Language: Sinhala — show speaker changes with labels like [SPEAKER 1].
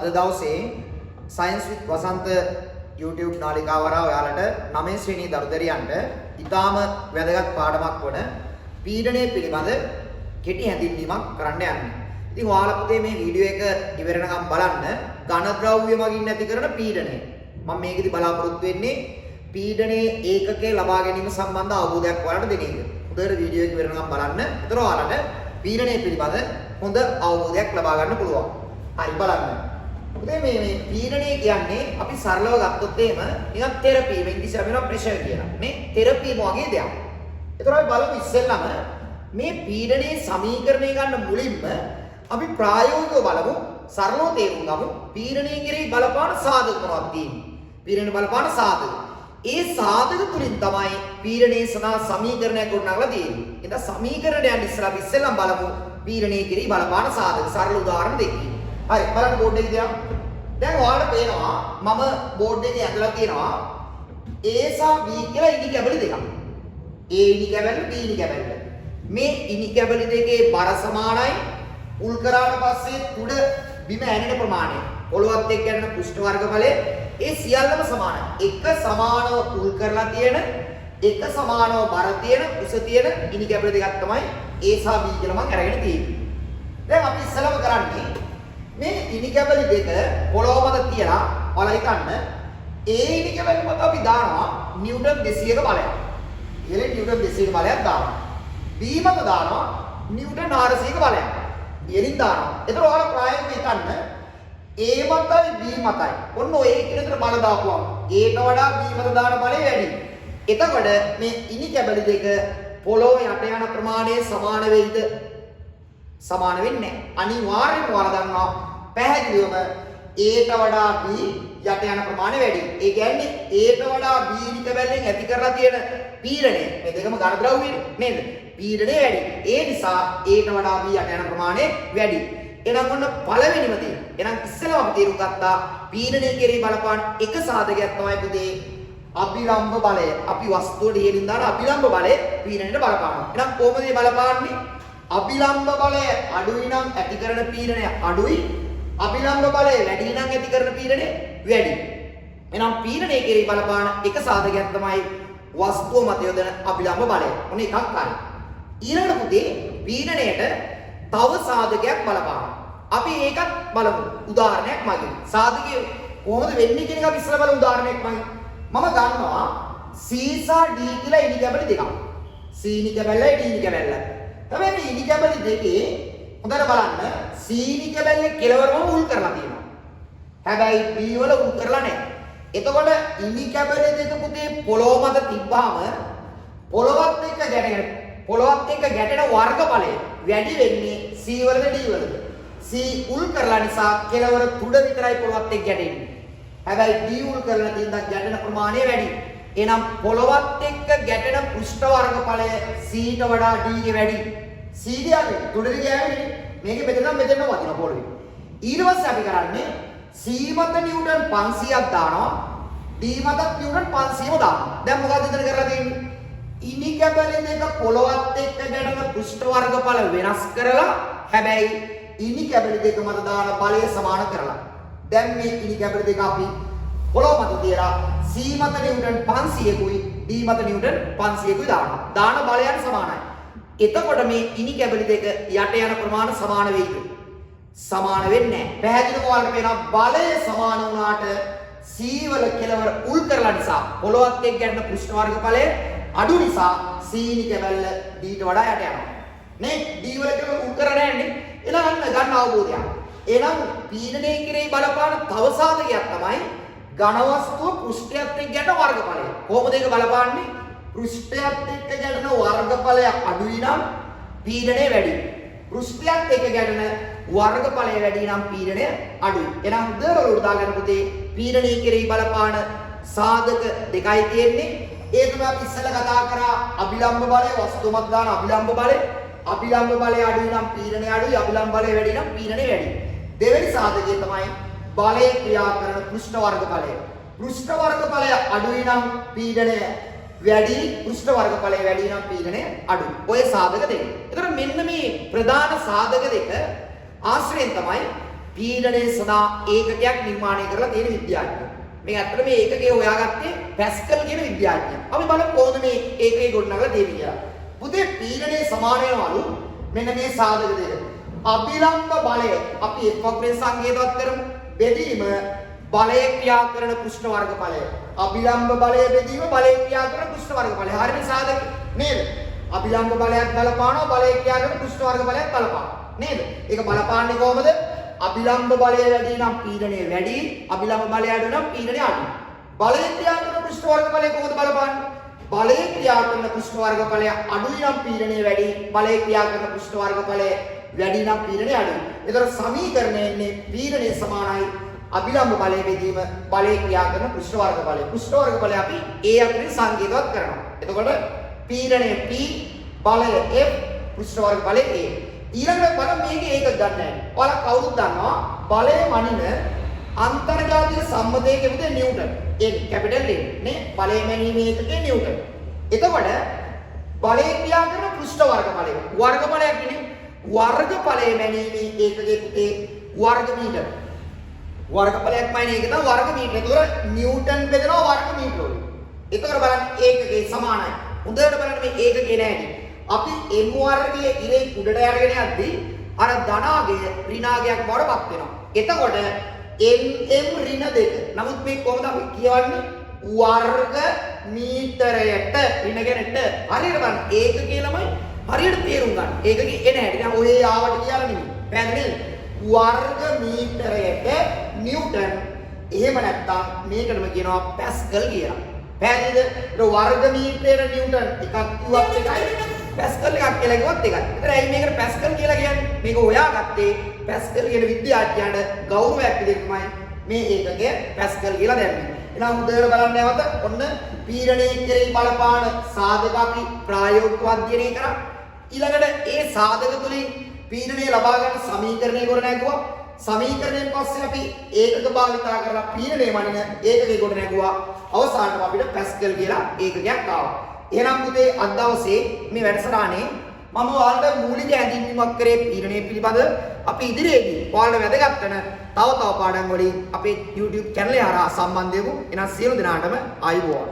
[SPEAKER 1] අද දවසේ සයන්ස් විත් වසන්ත YouTube නාලිකාව හරහා ඔයාලට 9 ශ්‍රේණියේ දරුදරියන්ට ඉතාම වැදගත් පාඩමක් වන පීඩනය පිළිබඳ කෙටි හැඳින්වීමක් කරන්න යන්නේ. ඉතින් ඔයාලා පුතේ මේ වීඩියෝ එක ඉවර වෙනකම් බලන්න ඝන ද්‍රව්‍ය මගින් ඇති කරන පීඩනය. මම මේකෙදි බලාපොරොත්තු වෙන්නේ පීඩනයේ ඒකකයේ ලබා ගැනීම සම්බන්ධ අවබෝධයක් ඔයාලට දෙන එක. හොඳට වීඩියෝ එක ඉවර වෙනකම් බලන්න. ඒතර ඔයාලට පීඩනය පිළිබඳ හොඳ අවබෝධයක් ලබා ගන්න පුළුවන්. හරි බලන්න. උදේ මේ පීඩනය කියන්නේ අපි සරලව ගත්තොත් එහෙම නිකන් තෙරපි ඉංග්‍රීසි අපේන ප්‍රෙෂර් කියලා. මේ තෙරපි වගේ දෙයක්. ඒතර අපි බලමු ඉස්සෙල්ලම මේ පීඩනයේ සමීකරණය ගන්න මුලින්ම අපි ප්‍රායෝගිකව බලමු සරලව තේරුම් ගමු පීඩනය කෙරෙහි බලපාන සාධක මොනවද තියෙන්නේ. පීඩනය බලපාන සාධක. ඒ සාධක තුලින් තමයි පීඩනයේ සඳහා සමීකරණයක් ගොඩනගලා තියෙන්නේ. ඉතින් සමීකරණයන් ඉස්සෙල්ලම බලමු පීඩනය කෙරෙහි බලපාන සාධක. සරල උදාහරණ දෙකකින්. හරි බලන්න බෝඩ් එකේ තියන්න. දැන් ඔයාලට පේනවා මම බෝඩ් එකේ ඇඳලා තියෙනවා A සහ B කියලා ඉනි කැබලි දෙකක්. A ඉනි කැබලි B ඉනි කැබලි. මේ ඉනි කැබලි දෙකේ බර සමානයි. උල් කරාට පස්සේ උඩ බිම ඇනෙන ප්‍රමාණය. පොළොවත් එක්ක යන පෘෂ්ඨ වර්ගඵලය ඒ සියල්ලම සමානයි. එක සමානව උල් කරලා තියෙන එක සමානව බර තියෙන උස තියෙන ඉනි කැබලි දෙකක් තමයි A සහ B කියලා මම අරගෙන තියෙන්නේ. දැන් අපි ඉස්සලම කරන්නේ මේ ඉනි කැබලි දෙක පොළොව මත තියලා ඔයාලා හිතන්න ඒ ඉනි කැබලි මත අපි දානවා නිව්ටන් 200ක බලයක්. ඉහළ නිව්ටන් 200ක බලයක් දානවා. B මත දානවා නිව්ටන් 400ක බලයක්. ඉහළින් දානවා. ඒතර ඔයාලා ප්‍රායෝගිකව හිතන්න A මතයි B මතයි. ඔන්න ඔය එකිනෙකට බල දාපුවම Aට වඩා B මත දාන බලය වැඩි. එතකොට මේ ඉනි කැබලි දෙක පොළොව යට යන ප්‍රමාණය සමාන වෙයිද? සමාන වෙන්නේ නැහැ. අනිවාර්යෙන්ම ඔයාලා දන්නවා පැහැදිලිවම Aට වඩා B යට යන ප්‍රමාණය වැඩි. ඒ කියන්නේ Aට වඩා B ඉනි කැබල්ලෙන් ඇති කරලා තියෙන පීඩනය මේ දෙකම ඝන ද්‍රව්‍යනේ නේද? පීඩනය වැඩි. ඒ නිසා Aට වඩා B යට යන ප්‍රමාණය වැඩි. එහෙනම් ඔන්න පළවෙනිම දේ. එහෙනම් ඉස්සෙල්ලා අපි තේරුම් ගත්තා පීඩනය කෙරෙහි බලපාන එක සාධකයක් තමයි පුතේ අභිලම්භ බලය. අපි වස්තුවට ඉහළින් දාන අභිලම්භ බලය පීඩනයට බලපානවා. එහෙනම් කොහොමද මේ බලපාන්නේ? අභිලම්භ බලය අඩුයි නම් ඇති කරන පීඩනය අඩුයි. අභිලම්භ බලය වැඩි නම් ඇති කරන පීඩනය වැඩි. එහෙනම් පීඩනය කෙරෙහි බලපාන එක සාධකයක් තමයි වස්තුව මත යොදන අභිලම්භ බලය. ඔන්න එකක් හරි. ඊළඟට පුතේ පීඩනයට තව සාධකයක් බලපානවා. අපි ඒකත් බලමු උදාහරණයක් මගින්. සාධකය කොහොමද වෙන්නේ කියන එක අපි ඉස්සෙල්ලා බලමු උදාහරණයක් මගින්. මම ගන්නවා C සහ D කියලා ඉනි කැබලි දෙකක්. C ඉනි කැබලයි D ඉනි කැබලයි. තමයි මේ ඉනි කැබලි දෙකේ හොඳට බලන්න C ඉනි කැබලේ කෙලවරම උල් කරලා තියෙනවා. හැබැයි B වල උල් කරලා නැහැ. එතකොට ඉනි කැබලේ දෙක පුතේ පොළොව මත තිබ්බාම පොළොවත් එක්ක ගැටෙන වර්ගඵලය වැඩි වෙන්නේ C වලද D වලද? C උල් කරලා නිසා කෙලවර තුඩ විතරයි පොළොවත් එක්ක ගැටෙන්නේ. හැබැයි D උල් කරලා තියෙන ගැටෙන ප්‍රමාණය වැඩි. එහෙනම් පොළොවත් එක්ක ගැටෙන පෘෂ්ඨ වර්ගඵලය C ට වඩා D ගේ වැඩි. C කියන්නේ තුඩේ ගෑවෙන්නේ. මේකේ මෙතන වදින පොළොවේ. ඊට පස්සේ අපි කරන්නේ C මත නිව්ටන් 500ක් දානවා. D මතත් නිව්ටන් 500ම දානවා. දැන් මොකද ඉතින් කරලා තියෙන්නේ? ඉනි කැබලි දෙක පොළොවත් එක්ක ගැටෙන පෘෂ්ඨ වර්ගඵල වෙනස් කරලා හැබැයි ඉනි කැබලි දෙක මත දාන බලය සමාන කරලා. දැන් මේ ඉනි කැබලි දෙක අපි පොළොව මත තියලා C මත නිව්ටන් 500කුයි D මත නිව්ටන් 500කුයි දානවා. දාන බලයන් සමානයි. එතකොට මේ ඉනි කැබලි දෙක යට යන ප්‍රමාණ සමාන වෙයිද? සමාන වෙන්නේ නැහැ. පැහැදිලිව ඔයාලට පේනවා බලය සමාන වුණාට C වල කෙලවර උල් කරලා නිසා පොළොවත් එක්ක ගැටෙන පෘෂ්ඨ වර්ගඵලය අඩු නිසා C ඉනි කැබල්ල D ට වඩා යට යනවා. නේ D වල කෙලවර උල් කරලා නැන්නේ. එහෙනම් ගන්න අවබෝධයක්. එහෙනම් පීඩනය කෙරෙහි බලපාන තව සාධකයක් තමයි ඝන වස්තුව පෘෂ්ඨයත් එක්ක ගැටෙන වර්ගඵලය. කොහොමද ඒක බලපාන්නේ? පෘෂ්ඨයත් එක්ක ගැටෙන වර්ගඵලය අඩුයි නම් පීඩනය වැඩි. පෘෂ්ඨයත් එක්ක ගැටෙන වර්ගඵලය වැඩි නම් පීඩනය අඩුයි. එහෙනම් උදාහරණයක් දාගන්න පුතේ පීඩනය කෙරෙහි බලපාන සාධක දෙකයි තියෙන්නේ. ඒ තමයි අපි ඉස්සෙල්ලා කතා කරා අභිලම්භ බලය වස්තුව මත දාන අභිලම්භ බලය. අභිලම්භ බලය අඩුයි නම් පීඩනය අඩුයි. අභිලම්භ බලය වැඩි නම් පීඩනය වැඩි. දෙවෙනි සාධකය තමයි බලය ක්‍රියා කරන පෘෂ්ඨ වර්ගඵලය. පෘෂ්ඨ වර්ගඵලය අඩුයි නම් පීඩනය වැඩි. පෘෂ්ඨ වර්ගඵලය වැඩි නම් පීඩනය අඩුයි. ඔය සාධක දෙක. ඒතර මෙන්න මේ ප්‍රධාන සාධක දෙක ආශ්‍රයෙන් තමයි පීඩනය සඳහා ඒකකයක් නිර්මාණය කරලා තියෙන විද්‍යාඥයෝ. මේ ඇත්තට මේ ඒකකය හොයාගත්තේ පැස්කල් කියන විද්‍යාඥයා. අපි බලමු කොහොමද මේ ඒකකය ගොඩනගලා තියෙන්නේ කියලා. පුතේ පීඩනය සමාන වෙනවලු මෙන්න මේ සාධක දෙක. අභිලම්බ බලය අපි එක් වක්‍රයෙන් සංකේතවත් කරමු. බෙදීම බලය ක්‍රියා කරන කෘෂ්ණ වර්ග බලය. අභිලම්බ බලය බෙදීම බලය ක්‍රියා කරන කෘෂ්ණ වර්ග බලය. හරිනේ සාධක නේද? අභිලම්බ බලයක් බලපානවා බලය ක්‍රියා කරන කෘෂ්ණ වර්ග බලයක් බලපානවා. නේද? ඒක බලපාන්නේ කොහොමද? අභිලම්බ බලය වැඩි නම් පීඩනය වැඩි, අභිලම්බ බලය අඩු නම් පීඩනය අඩු. බලය ක්‍රියා කරන කෘෂ්ණ වර්ග බලය කොහොමද බලපාන්නේ? බලය ක්‍රියා කරන කෘෂ්ණ වර්ග බලය අඩුයි නම් පීඩනය වැඩි, බලය ක්‍රියා කරන කෘෂ්ණ වර්ග බලය වැඩි නම් පීඩනය අඩුයි. ඒතර සමීකරණය එන්නේ පීඩනය සමානයි අභිලම්බ බලය බෙදීම බලය ක්‍රියා කරන කෘෂ්ණ වර්ග බලය. කෘෂ්ණ වර්ග බලය අපි A අතරින් සංකේතවත් කරනවා. එතකොට පීඩනය P, බලය F, කෘෂ්ණ වර්ග බලය A. ඊළඟට බලන්න මේකේ ඒක ගන්න නැහැ. ඔයාලා කවුරුත් දන්නවා බලය මනින අන්තර්ජාතික සම්මතයේ පුතේ නිව්ටන්. N කැපිටල් N නේ බලය මැනීමේ ඒකකේ නිව්ටන්. එතකොට බලය ක්‍රියා කරන පෘෂ්ඨ වර්ග බලය. වර්ග බලයක් නේ. වර්ග බලය මැනීමේ ඒකකේ පුතේ වර්ග මීටර. වර්ග බලයක් මැනීම එක තමයි වර්ග මීටර. ඒතකොට නිව්ටන් බෙදනවා වර්ග මීටර වලින්. එතකොට බලන්න ඒකකේ සමානයි. හොඳට බලන්න මේ ඒකකේ නැහැ. අපි m වර්ගයේ ඉරේ උඩට අරගෙන යද්දී අර ධනාගය ඍණාගයක් බවට පත් වෙනවා. එතකොට m ඍණ 2. නමුත් මේ කොහොමද අපි කියවන්නේ? වර්ග මීටරයට ඍණ ගැනට හරියට බලන්න. ඒකකේ ළමයි හරියට තේරුම් ගන්න. ඒකකේ එන හැටි. දැන් ඔය ආවට කියලා නෙමෙයි. පැහැදිලිද? වර්ග මීටරයට නිව්ටන්. එහෙම නැත්නම් මේකටම කියනවා පැස්කල් කියලා. පැහැදිලිද? වර්ග මීටරයට නිව්ටන් එකක් කිව්වත් එකයි. පැස්කල් එකක් කියලා කිව්වත් එකයි. ඒතර ඇයි මේකට පැස්කල් කියලා කියන්නේ? මේක හොයාගත්තේ පැස්කල් කියන විද්‍යාඥයාට ගෞරවයක් විදිහට තමයි මේ ඒකකය පැස්කල් කියලා දැම්මේ. එහෙනම් උදේට බලන්න නැවත ඔන්න පීඩනයේ කෙරෙහි බලපාන සාධක අපි ප්‍රායෝගිකව අධ්‍යයනය කරා. ඊළඟට ඒ සාධක තුලින් පීඩනය ලබා ගන්න සමීකරණය ගොඩනැගුවා. සමීකරණයෙන් පස්සේ අපි ඒකක භාවිතා කරලා පීඩනය මනින ඒකකේ ගොඩනැගුවා. අවසානට අපිට පැස්කල් කියලා ඒකකයක් ආවා. එහෙනම් පුතේ අද දවසේ මේ වැඩසටහනේ මම ඔයාලට මූලික හැඳින්වීමක් කරේ පීඩනය පිළිබඳ. අපි ඉදිරියේදී ඔයාලට වැදගත් වෙන තව පාඩම් වලින් අපේ YouTube channel එක හරහා සම්බන්ධ වෙමු. එහෙනම් සියලු දෙනාටම ආයුබෝවන්.